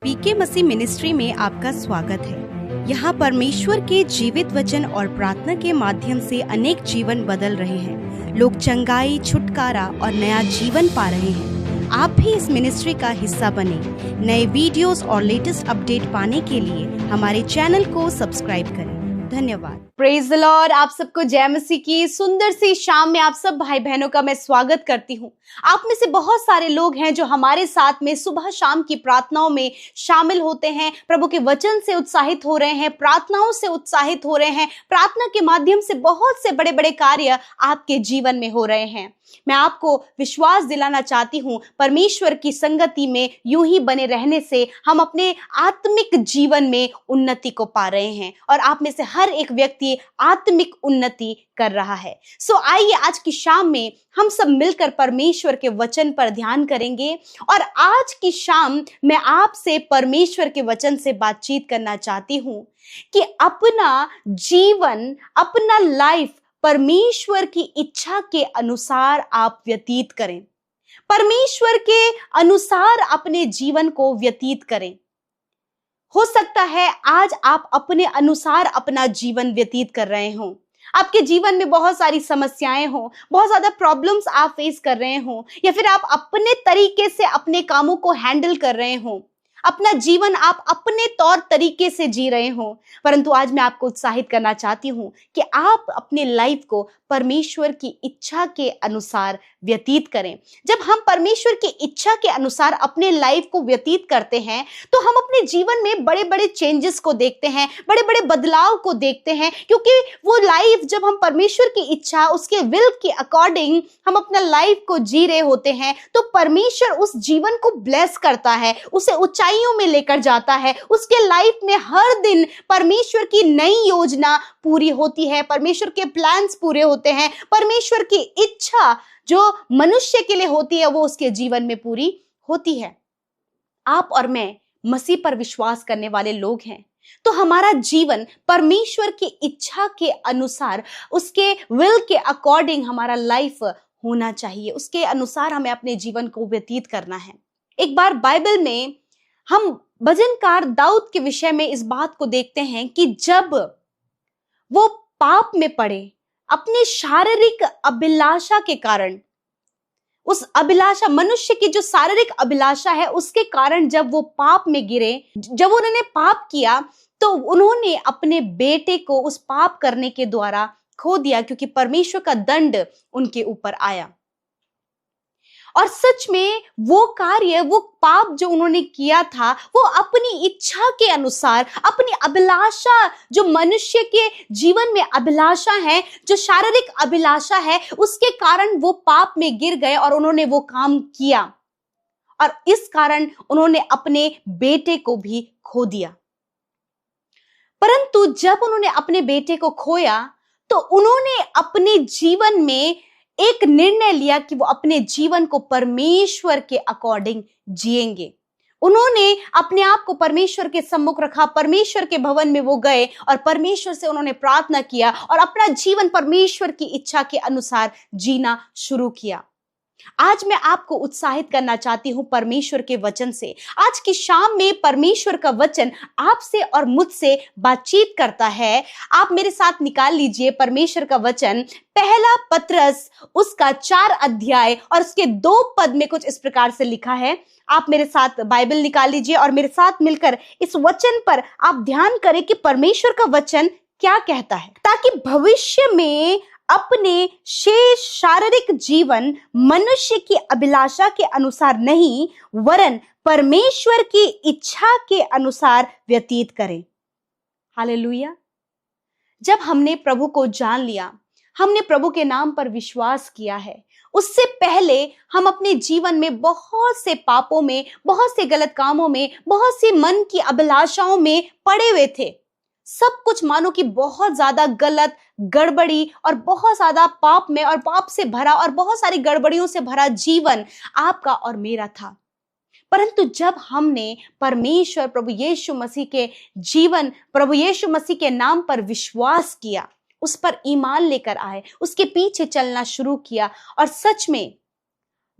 पीके मसीह ministry में आपका स्वागत है। यहाँ परमेश्वर के जीवित वचन और प्रार्थना के माध्यम से अनेक जीवन बदल रहे हैं। लोग चंगाई, छुटकारा और नया जीवन पा रहे हैं। आप भी इस मिनिस्ट्री का हिस्सा बने। नए वीडियोस और लेटेस्ट अपडेट पाने के लिए हमारे चैनल को सब्सक्राइब करें। धन्यवाद। Praise the Lord. आप सबको जय मसीह की सुंदर सी शाम में आप सब भाई बहनों का मैं स्वागत करती हूँ। आप में से बहुत सारे लोग हैं जो हमारे साथ में सुबह शाम की प्रार्थनाओं में शामिल होते हैं, प्रभु के वचन से उत्साहित हो रहे हैं, प्रार्थनाओं से उत्साहित हो रहे हैं। प्रार्थना के माध्यम से बहुत से बड़े बड़े कार्य आपके जीवन में हो रहे हैं। मैं आपको विश्वास दिलाना चाहती हूँ, परमेश्वर की संगति में यूं ही बने रहने से हम अपने आत्मिक जीवन में उन्नति को पा रहे हैं और आप में से हर एक व्यक्ति आत्मिक उन्नति कर रहा है। सो आइए आज की शाम में हम सब मिलकर परमेश्वर के वचन पर ध्यान करेंगे और आज की शाम मैं आपसे परमेश्वर के वचन से बातचीत करना चाहती हूँ कि अपना जीवन, अपना लाइफ परमेश्वर की इच्छा के अनुसार आप व्यतीत करें। परमेश्वर के अनुसार अपने जीवन को व्यतीत करें। हो सकता है आज आप अपने अनुसार अपना जीवन व्यतीत कर रहे हो। आपके जीवन में बहुत सारी समस्याएं हो, बहुत ज्यादा प्रॉब्लम्स आप फेस कर रहे हो, या फिर आप अपने तरीके से अपने कामों को हैंडल कर रहे हो। अपना जीवन आप अपने तौर तरीके से जी रहे हो। परंतु आज मैं आपको उत्साहित करना चाहती हूँ कि आप अपने लाइफ को परमेश्वर की इच्छा के अनुसार व्यतीत करें। जब हम परमेश्वर की इच्छा के अनुसार अपने लाइफ को व्यतीत करते हैं तो हम अपने जीवन में बड़े बड़े चेंजेस को देखते हैं, बड़े बड़े बदलाव को देखते हैं, क्योंकि वो लाइफ जब हम परमेश्वर की इच्छा, उसके विल के अकॉर्डिंग हम अपना लाइफ को जी रहे होते हैं तो परमेश्वर उस जीवन को ब्लेस करता है, उसे ऊंचाइयों में लेकर जाता है। उसके लाइफ में हर दिन परमेश्वर की नई योजना पूरी होती है, परमेश्वर के प्लान्स पूरे होते हैं, परमेश्वर की इच्छा जो मनुष्य के लिए होती है वो उसके जीवन में पूरी होती है। आप और मैं मसीह पर विश्वास करने वाले लोग हैं तो हमारा जीवन परमेश्वर की इच्छा के अनुसार, उसके विल के अकॉर्डिंग हमारा लाइफ होना चाहिए। उसके अनुसार हमें अपने जीवन को व्यतीत करना है। एक बार बाइबल में हम भजनकार दाऊद के विषय में इस बात को देखते हैं कि जब वो पाप में पड़े, अपने शारीरिक अभिलाषा के कारण, उस अभिलाषा, मनुष्य की जो शारीरिक अभिलाषा है उसके कारण जब वो पाप में गिरे, जब उन्होंने पाप किया तो उन्होंने अपने बेटे को उस पाप करने के द्वारा खो दिया, क्योंकि परमेश्वर का दंड उनके ऊपर आया। और सच में वो कार्य, वो पाप जो उन्होंने किया था वो अपनी इच्छा के अनुसार, अपनी अभिलाषा, जो मनुष्य के जीवन में अभिलाषा है, जो शारीरिक अभिलाषा है, उसके कारण वो पाप में गिर गए और उन्होंने वो काम किया और इस कारण उन्होंने अपने बेटे को भी खो दिया। परंतु जब उन्होंने अपने बेटे को खोया तो उन्होंने अपने जीवन में एक निर्णय लिया कि वो अपने जीवन को परमेश्वर के अकॉर्डिंग जिएंगे। उन्होंने अपने आप को परमेश्वर के सम्मुख रखा, परमेश्वर के भवन में वो गए और परमेश्वर से उन्होंने प्रार्थना किया और अपना जीवन परमेश्वर की इच्छा के अनुसार जीना शुरू किया। आज मैं आपको उत्साहित करना चाहती हूं परमेश्वर के वचन से। आज की शाम में परमेश्वर का वचन आपसे और मुझसे बातचीत करता है। आप मेरे साथ निकाल लीजिए परमेश्वर का वचन, पहला पत्रस उसका 4 अध्याय और उसके 2 पद में कुछ इस प्रकार से लिखा है। आप मेरे साथ बाइबल निकाल लीजिए और मेरे साथ मिलकर इस वचन पर आप ध्यान करें कि परमेश्वर का वचन क्या कहता है, ताकि भविष्य में अपने शेष शारीरिक जीवन मनुष्य की अभिलाषा के अनुसार नहीं वरन परमेश्वर की इच्छा के अनुसार व्यतीत करें। हालेलुया। जब हमने प्रभु को जान लिया, हमने प्रभु के नाम पर विश्वास किया है, उससे पहले हम अपने जीवन में बहुत से पापों में, बहुत से गलत कामों में, बहुत सी मन की अभिलाषाओं में पड़े हुए थे। सब कुछ मानो कि बहुत ज्यादा गलत, गड़बड़ी और बहुत ज्यादा पाप में और पाप से भरा और बहुत सारी गड़बड़ियों से भरा जीवन आपका और मेरा था। परंतु जब हमने परमेश्वर प्रभु यीशु मसीह के जीवन, प्रभु यीशु मसीह के नाम पर विश्वास किया, उस पर ईमान लेकर आए, उसके पीछे चलना शुरू किया और सच में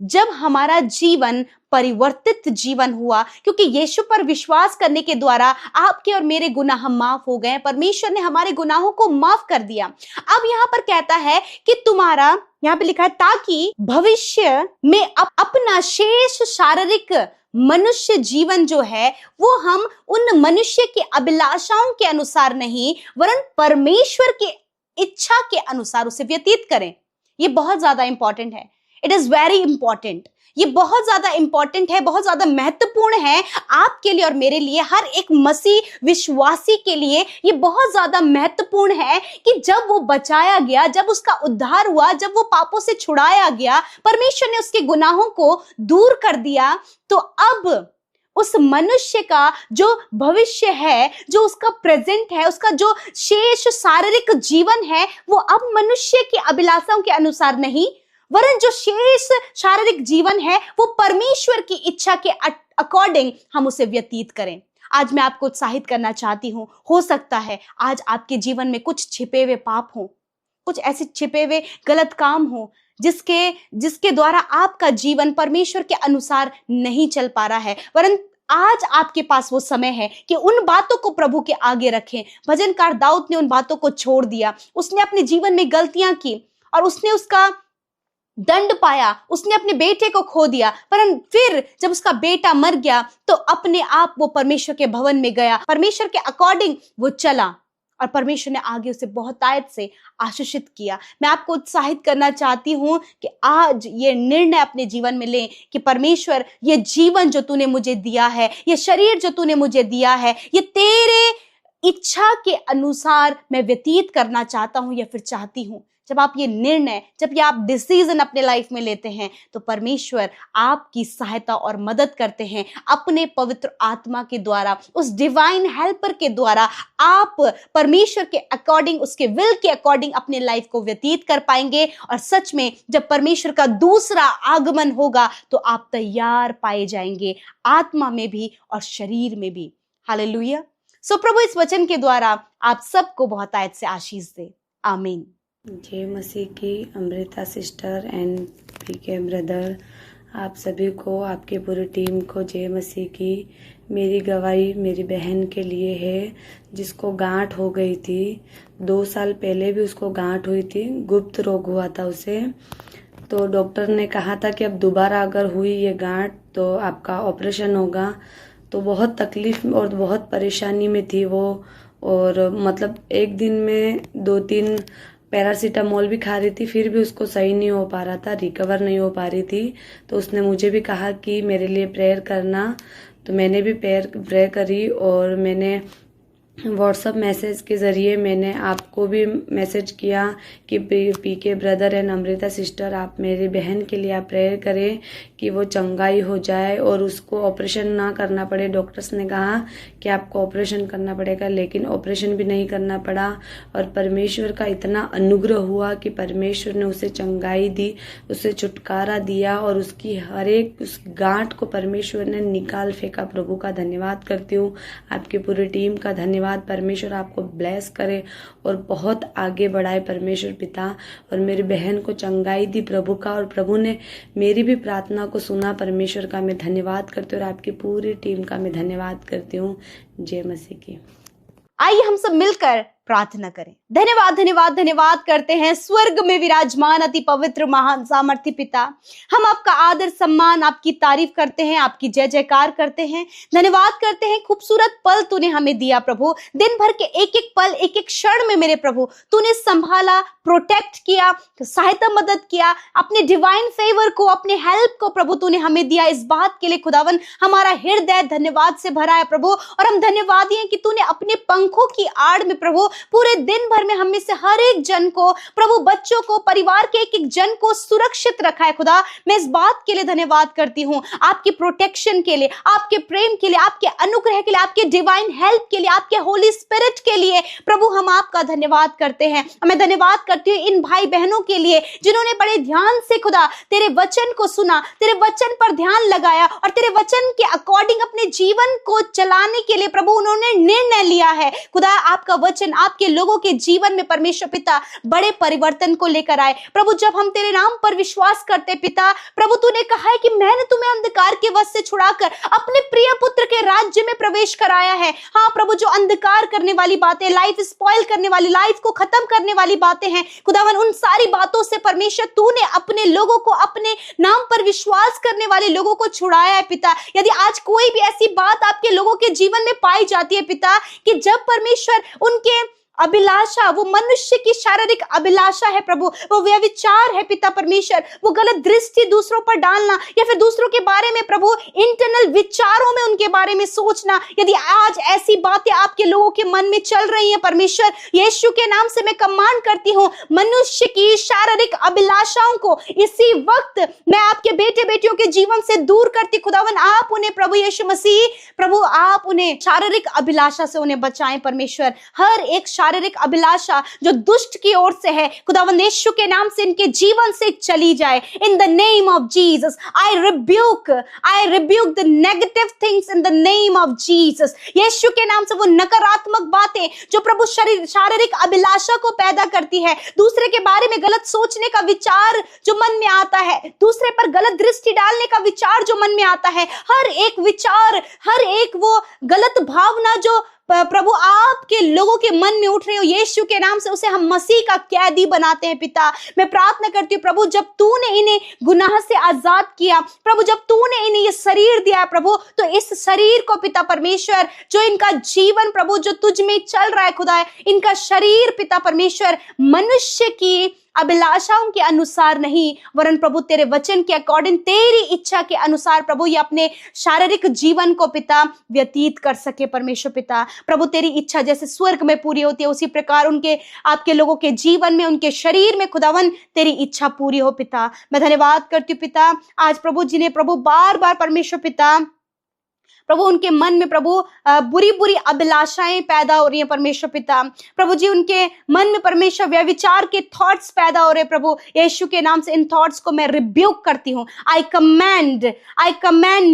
जब हमारा जीवन परिवर्तित जीवन हुआ, क्योंकि यीशु पर विश्वास करने के द्वारा आपके और मेरे गुनाह माफ हो गए। परमेश्वर ने हमारे गुनाहों को माफ कर दिया। अब यहाँ पर कहता है कि तुम्हारा, यहाँ पे लिखा है, ताकि भविष्य में अपना शेष शारीरिक मनुष्य जीवन जो है वो हम उन मनुष्य की अभिलाषाओं के अनुसार नहीं वरन परमेश्वर की इच्छा के अनुसार उसे व्यतीत करें। ये बहुत ज्यादा इंपॉर्टेंट है। It is very important. ये बहुत ज्यादा इंपॉर्टेंट है, बहुत ज्यादा महत्वपूर्ण है आपके लिए और मेरे लिए, हर एक मसीह विश्वासी के लिए। ये बहुत ज्यादा महत्वपूर्ण है कि जब वो बचाया गया, जब उसका उद्धार हुआ, जब वो पापों से छुड़ाया गया, परमेश्वर ने उसके गुनाहों को दूर कर दिया, तो अब उस मनुष्य का जो भविष्य है, जो उसका प्रेजेंट है, उसका जो शेष शारीरिक जीवन है, वो अब मनुष्य की अभिलाषाओं के अनुसार नहीं वरन जो शेष शारीरिक जीवन है वो परमेश्वर की इच्छा के अकॉर्डिंग हम उसे व्यतीत करें। आज मैं आपको उत्साहित करना चाहती हूँ। हो सकता है आज आपके जीवन में कुछ छिपे हुए पाप हो, कुछ ऐसे छिपे हुए गलत काम हो जिसके द्वारा आपका जीवन परमेश्वर के अनुसार नहीं चल पा रहा है, वरन आज आपके पास वो समय है कि उन बातों को प्रभु के आगे रखें। भजनकार दाऊद ने उन बातों को छोड़ दिया। उसने अपने जीवन में गलतियां की और उसने उसका दंड पाया, उसने अपने बेटे को खो दिया, परंतु फिर जब उसका बेटा मर गया तो अपने आप वो परमेश्वर के भवन में गया, परमेश्वर के अकॉर्डिंग वो चला और परमेश्वर ने आगे उसे बहुतायत से आशीषित किया। मैं आपको उत्साहित करना चाहती हूं कि आज ये निर्णय अपने जीवन में लें कि परमेश्वर, ये जीवन जो तूने मुझे दिया है, ये शरीर जो तूने मुझे दिया है, ये तेरे इच्छा के अनुसार मैं व्यतीत करना चाहता हूं या फिर चाहती हूं। जब आप ये निर्णय, जब ये आप डिसीजन अपने लाइफ में लेते हैं तो परमेश्वर आपकी सहायता और मदद करते हैं। अपने पवित्र आत्मा के द्वारा, उस डिवाइन हेल्पर के द्वारा आप परमेश्वर के अकॉर्डिंग, उसके विल के अकॉर्डिंग अपने लाइफ को व्यतीत कर पाएंगे। और सच में जब परमेश्वर का दूसरा आगमन होगा तो आप तैयार पाए जाएंगे, आत्मा में भी और शरीर में भी। हालेलुया। सो प्रभु इस वचन के द्वारा आप सबको बहुतायत से आशीष दे। आमीन। जय मसीह की। Amrita sister and PK brother, आप सभी को, आपके पूरी टीम को जय मसीह की। मेरी गवाही मेरी बहन के लिए है जिसको गांठ हो गई थी। 2 साल पहले भी उसको गांठ हुई थी, गुप्त रोग हुआ था उसे। तो डॉक्टर ने कहा था कि अब दोबारा अगर हुई ये गांठ तो आपका ऑपरेशन होगा। तो बहुत तकलीफ और बहुत परेशानी में थी वो, और मतलब एक दिन में 2-3 पैरासीटामोल भी खा रही थी, फिर भी उसको सही नहीं हो पा रहा था, रिकवर नहीं हो पा रही थी। तो उसने मुझे भी कहा कि मेरे लिए प्रेयर करना, तो मैंने भी प्रेयर करी और मैंने व्हाट्सएप मैसेज के ज़रिए मैंने आपको भी मैसेज किया कि पीके ब्रदर एंड अमृता सिस्टर, आप मेरी बहन के लिए आप प्रेयर करें कि वो चंगाई हो जाए और उसको ऑपरेशन ना करना पड़े। डॉक्टर्स ने कहा कि आपको ऑपरेशन करना पड़ेगा, लेकिन ऑपरेशन भी नहीं करना पड़ा। और परमेश्वर का इतना अनुग्रह हुआ कि परमेश्वर ने उसे चंगाई दी, उसे छुटकारा दिया और उसकी हर एक उस गांठ को परमेश्वर ने निकाल फेंका। प्रभु का धन्यवाद करती हूँ, आपकी पूरी टीम का धन्यवाद। परमेश्वर आपको ब्लेस करे और बहुत आगे बढ़ाए परमेश्वर पिता। और मेरी बहन को चंगाई दी प्रभु का, और प्रभु ने मेरी भी प्रार्थना को सुना। परमेश्वर का मैं धन्यवाद करती हूँ और आपकी पूरी टीम का मैं धन्यवाद करती हूँ। जय मसीह की। आइए हम सब मिलकर प्रार्थना करें। धन्यवाद धन्यवाद धन्यवाद करते हैं स्वर्ग में विराजमान अति पवित्र महान सामर्थी पिता। हम आपका आदर सम्मान, आपकी तारीफ करते हैं, आपकी जय जयकार करते हैं, धन्यवाद करते हैं। खूबसूरत पल तूने हमें दिया प्रभु, दिन भर के एक एक पल, एक एक क्षण में मेरे प्रभु तूने संभाला, प्रोटेक्ट किया, सहायता मदद किया। अपने डिवाइन फेवर को, अपने हेल्प को प्रभु तूने हमें दिया। इस बात के लिए खुदावन हमारा हृदय धन्यवाद से भरा है प्रभु। और हम धन्यवादी हैं कि तूने अपने पंखों की आड़ में प्रभु पूरे दिन भर में हम में से हर एक जन को प्रभु, बच्चों को, परिवार के एक एक जन को सुरक्षित रखा है। खुदा मैं इस बात के लिए धन्यवाद करती हूँ, आपकी प्रोटेक्शन के लिए, आपके प्रेम के लिए, आपके अनुग्रह के लिए, आपके डिवाइन हेल्प के लिए, आपके होली स्पिरिट के लिए प्रभु हम आपका धन्यवाद करते हैं। मैं धन्यवाद करती हूँ इन भाई बहनों के लिए जिन्होंने बड़े ध्यान से खुदा तेरे वचन को सुना, तेरे वचन पर ध्यान लगाया और तेरे वचन के अकॉर्डिंग अपने जीवन को चलाने के लिए प्रभु उन्होंने निर्णय लिया है। खुदा आपका वचन, आपके लोगों के जीवन में परमेश्वर पिता बड़े परिवर्तन को लेकर आए। प्रभु जब हम तेरे नाम पर विश्वास करते पिता, प्रभु तूने कहा है कि मैंने तुम्हें अंधकार के वश से छुड़ाकर अपने प्रिय पुत्र के राज्य में प्रवेश कराया है। हाँ प्रभु, जो अंधकार करने वाली बातें, लाइफ स्पॉइल करने वाली, लाइफ को खत्म करने वाली बातें हैं खुदावन, उन सारी बातों से परमेश्वर तूने अपने लोगों को, अपने नाम पर विश्वास करने वाले लोगों को छुड़ाया है पिता। यदि आज कोई भी ऐसी बात आपके लोगों के जीवन में पाई जाती है पिता कि जब परमेश्वर उनके अभिलाषा, वो मनुष्य की शारीरिक अभिलाषा है प्रभु, वो व्यभिचार है पिता परमेश्वर, वो गलत दृष्टि दूसरों पर डालना या फिर दूसरों के बारे में प्रभु इंटरनल विचारों में उनके बारे में सोचना, यदि आज ऐसी बातें आपके लोगों के मन में चल रही हैं परमेश्वर, यीशु के नाम से मैं कमांड करती हूँ, मनुष्य की शारीरिक अभिलाषाओं को इसी वक्त मैं आपके बेटे बेटियों के जीवन से दूर करती खुदावन। आप उन्हें प्रभु यीशु मसीह, प्रभु आप उन्हें शारीरिक अभिलाषा से उन्हें बचाएं परमेश्वर। हर एक शारीरिक अभिलाषा जो दुष्ट की ओर से है खुदावंद यीशु के नाम से इनके जीवन से चली जाए। In the name of Jesus I rebuke the negative things in the name of Jesus. यीशु के नाम से वो नकारात्मक बातें जो प्रभु शारीरिक अभिलाषा को पैदा करती है, दूसरे के बारे में गलत सोचने का विचार जो मन में आता है, दूसरे पर गलत दृष्टि डालने का विचार जो मन में आता है, हर एक विचार, हर एक वो गलत भावना जो प्रभु आपके लोगों के मन में उठ रहे हो, यीशु के नाम से उसे हम मसीह का कैदी बनाते हैं पिता। मैं प्रार्थना करती हूँ प्रभु, जब तूने इन्हें गुनाह से आजाद किया प्रभु, जब तूने इन्हें ये शरीर दिया प्रभु, तो इस शरीर को पिता परमेश्वर, जो इनका जीवन प्रभु जो तुझ में चल रहा है खुदा, इनका शरीर पिता परमेश्वर मनुष्य की अभिलाषाओं के अनुसार नहीं, वरन प्रभु तेरे वचन के अकॉर्डिंग, तेरी इच्छा के अनुसार प्रभु ये अपने शारीरिक जीवन को पिता व्यतीत कर सके परमेश्वर पिता। प्रभु तेरी इच्छा जैसे स्वर्ग में पूरी होती है, उसी प्रकार उनके आपके लोगों के जीवन में, उनके शरीर में खुदावन तेरी इच्छा पूरी हो पिता। मैं धन्यवाद करती हूँ पिता आज प्रभु जिन्हें प्रभु बार बार परमेश्वर पिता प्रभु उनके मन में प्रभु बुरी बुरी अभिलाषाएं पैदा हो रही हैं परमेश्वर पिता, प्रभु जी उनके मन में परमेश्वर व्यभिचार के थॉट्स पैदा हो रहे हैं प्रभु, यीशु के नाम से इन थॉट्स को मैं रिब्यूक करती हूँ। आई command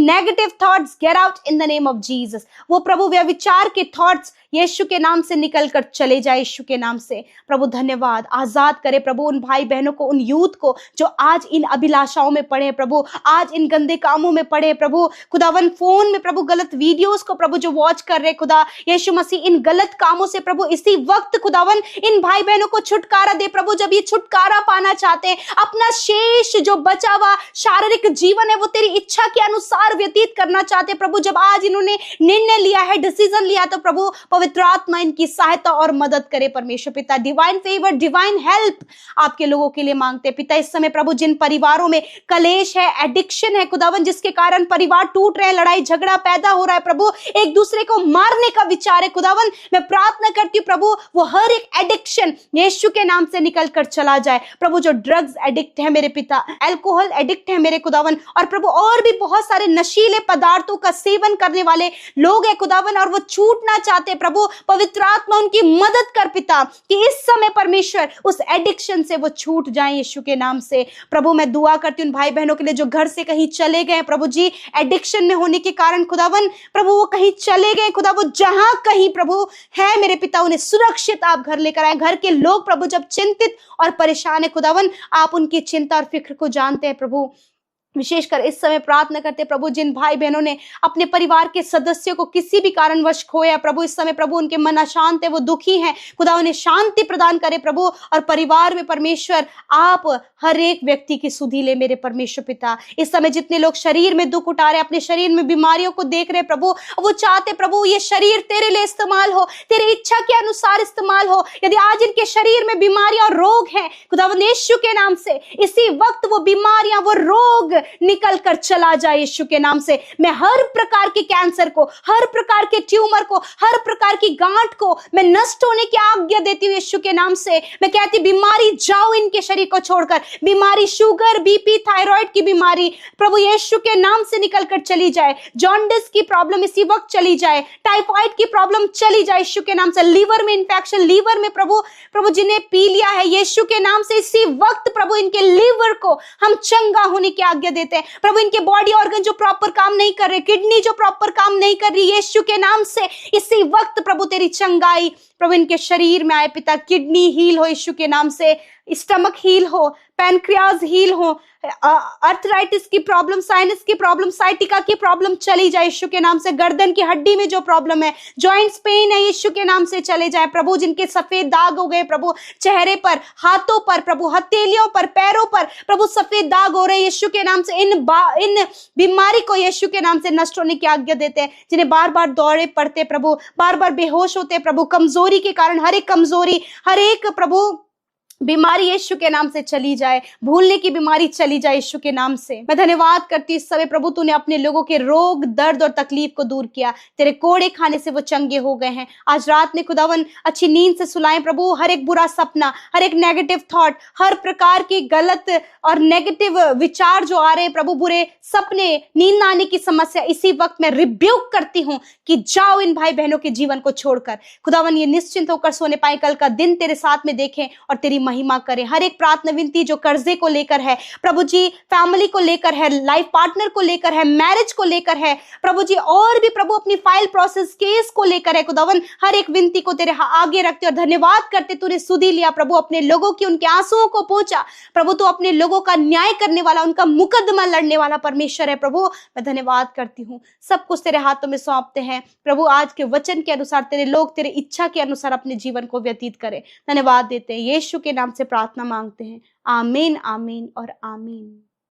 negative thoughts get out in the name of Jesus. वो प्रभु व्यभिचार के थॉट्स यीशु के नाम से निकल कर चले जाए यीशु के नाम से। प्रभु धन्यवाद, आजाद करे प्रभु उन भाई बहनों को, उन यूथ को जो आज इन अभिलाषाओं में पड़े हैं प्रभु, आज इन गंदे कामों में पड़े हैं प्रभु, खुदावन फोन में प्रभु गलत वीडियोस को प्रभु जो वॉच कर रहे खुदा यीशु मसीह, इन गलत कामों से प्रभु इसी वक्त खुदावन इन भाई बहनों को छुटकारा दे प्रभु। जब ये छुटकारा पाना चाहते हैं, अपना शेष जो बचा हुआ शारीरिक जीवन है वो तेरी इच्छा के अनुसार व्यतीत करना चाहते हैं प्रभु, जब आज इन्होंने निर्णय लिया है, डिसीजन लिया, तो प्रभु पवित्र आत्मा इनकी सहायता और मदद करे परमेश्वर पिता। डिवाइन फेवर, डिवाइन हेल्प आपके लोगों के लिए मांगते हैं पिता। इस समय प्रभु जिन परिवारों में कलेश है, एडिक्शन है खुदावन, जिसके कारण परिवार टूट रहे हैं, लड़ाई झगड़ा पैदा हो रहा है प्रभु, एक दूसरे को मारने का विचार है खुदावन, मैं प्रार्थना करती हूँ प्रभु वो हर एक एडिक्शन यीशु के नाम से निकल कर चला जाए प्रभु। जो ड्रग्स एडिक्ट है मेरे पिता, अल्कोहल एडिक्ट है मेरे खुदावन, और प्रभु और भी बहुत सारे नशीले पदार्थों का सेवन करने वाले लोग हैं खुदावन, और वो छूटना चाहते प्रभु, पवित्र आत्मा उनकी मदद कर पिता कि इस समय परमेश्वर उस एडिक्शन से वो छूट जाए यीशु के नाम से। प्रभु मैं दुआ करती हूँ भाई बहनों के लिए जो घर से कहीं चले गए प्रभु जी, एडिक्शन में होने के कारण खुदावन प्रभु वो कहीं चले गए खुदा, वो जहां कहीं प्रभु है मेरे पिता उन्हें सुरक्षित आप घर लेकर आए। घर के लोग प्रभु जब चिंतित और परेशान है खुदावन, आप उनकी चिंता और फिक्र को जानते हैं प्रभु। विशेषकर इस समय प्रार्थना करते प्रभु जिन भाई बहनों ने अपने परिवार के सदस्यों को किसी भी कारणवश खोया प्रभु, इस समय प्रभु उनके मन अशांत है, वो दुखी हैं खुदा, उन्हें शांति प्रदान करे प्रभु, और परिवार में परमेश्वर आप हर एक व्यक्ति की सुधि ले मेरे परमेश्वर पिता। इस समय जितने लोग शरीर में दुख उठा रहे, अपने शरीर में बीमारियों को देख रहे प्रभु, वो चाहते प्रभु ये शरीर तेरे लिए इस्तेमाल हो, तेरी इच्छा के अनुसार इस्तेमाल हो। यदि आज इनके शरीर में बीमारियां और रोग हैं खुदावंद यीशु के नाम से, इसी वक्त वो बीमारियां वो रोग निकल कर चला जाए यीशु के नाम से। मैं हर प्रकार के कैंसर को, हर प्रकार के ट्यूमर को, हर प्रकार की गांठ को मैं नष्ट होने की आज्ञा देती हूँ यीशु के नाम से। मैं कहती बीमारी जाओ इनके शरीर को छोड़कर, बीमारी शुगर बीपी थायराइड की बीमारी प्रभु यीशु के नाम से निकल कर चली जाए, जॉन्डिस की प्रॉब्लम इसी वक्त चली जाए, टाइफाइड की प्रॉब्लम चली जाए यीशु के नाम से, लीवर में इंफेक्शन, लीवर में प्रभु जिन्हें पी लिया है यीशु के नाम से, इसी वक्त प्रभु इनके लीवर को हम चंगा होने की आज्ञा देते हैं। प्रभु इनके बॉडी ऑर्गन जो प्रॉपर काम नहीं कर रहे, किडनी जो प्रॉपर काम नहीं कर रही, यीशु के नाम से इसी वक्त प्रभु तेरी चंगाई प्रभु इनके शरीर में आए पिता। किडनी हील हो यीशु के नाम से, स्टमक हील हो, पैनक्रियाज हील हो, अर्थराइटिस की प्रॉब्लम, साइनस की प्रॉब्लम, साइटिका की प्रॉब्लम चली जाए यीशु के नाम से। गर्दन की हड्डी में जो प्रॉब्लम है, जॉइंट्स पेन है, यीशु के नाम से चले जाए प्रभु। जिनके सफेद दाग हो गए प्रभु चेहरे पर, हाथों पर प्रभु, हथेलियों पर, पैरों पर प्रभु सफेद दाग हो रहे यीशु के नाम से, इन बीमारी को यीशु के नाम से नष्ट होने की आज्ञा देते हैं। जिन्हें बार बार दौरे पड़ते प्रभु, बार बार बेहोश होते प्रभु, कमजोरी के कारण हर एक कमजोरी, हर एक प्रभु बीमारी यीशु के नाम से चली जाए, भूलने की बीमारी चली जाए यीशु के नाम से। मैं धन्यवाद करती हूँ इस समय प्रभु, तूने अपने लोगों के रोग, दर्द और तकलीफ को दूर किया। तेरे कोड़े खाने से वो चंगे हो गए हैं। आज रात में खुदावन अच्छी नींद से सुलाएं प्रभु। हर एक बुरा सपना, हर एक नेगेटिव थॉट, हर प्रकार की गलत और नेगेटिव विचार जो आ रहे हैं प्रभु, बुरे सपने, नींद ना आने की समस्या, इसी वक्त मैं रिब्यूक करती हूँ कि जाओ इन भाई बहनों के जीवन को छोड़कर। खुदावन ये निश्चिंत होकर सोने पाए, कल का दिन तेरे साथ में देखें और तेरी महिमा करें। हर एक प्रार्थना विनती जो कर्जे को लेकर है प्रभु जी, फैमिली को लेकर है, लाइफ पार्टनर को लेकर है, मैरिज को लेकर है प्रभु जी, और भी प्रभु अपनी फाइल प्रोसेस, केस को लेकर है खुदावन, हर एक विनती को तेरे आगे रखते और धन्यवाद करते तूने सुधी लिया प्रभु, अपने लोगों की उनके आंसुओं को पहुंचा प्रभु। तू अपने लोगों का न्याय करने वाला, उनका मुकदमा लड़ने वाला परमेश्वर है प्रभु। मैं धन्यवाद करती हूँ, सब कुछ तेरे हाथों में सौंपते हैं प्रभु। आज के वचन के अनुसार तेरे लोग तेरे इच्छा के अनुसार अपने जीवन को व्यतीत करें। धन्यवाद देते हैं, यीशु के नाम से प्रार्थना मांगते हैं। आमीन, आमीन और आमीन।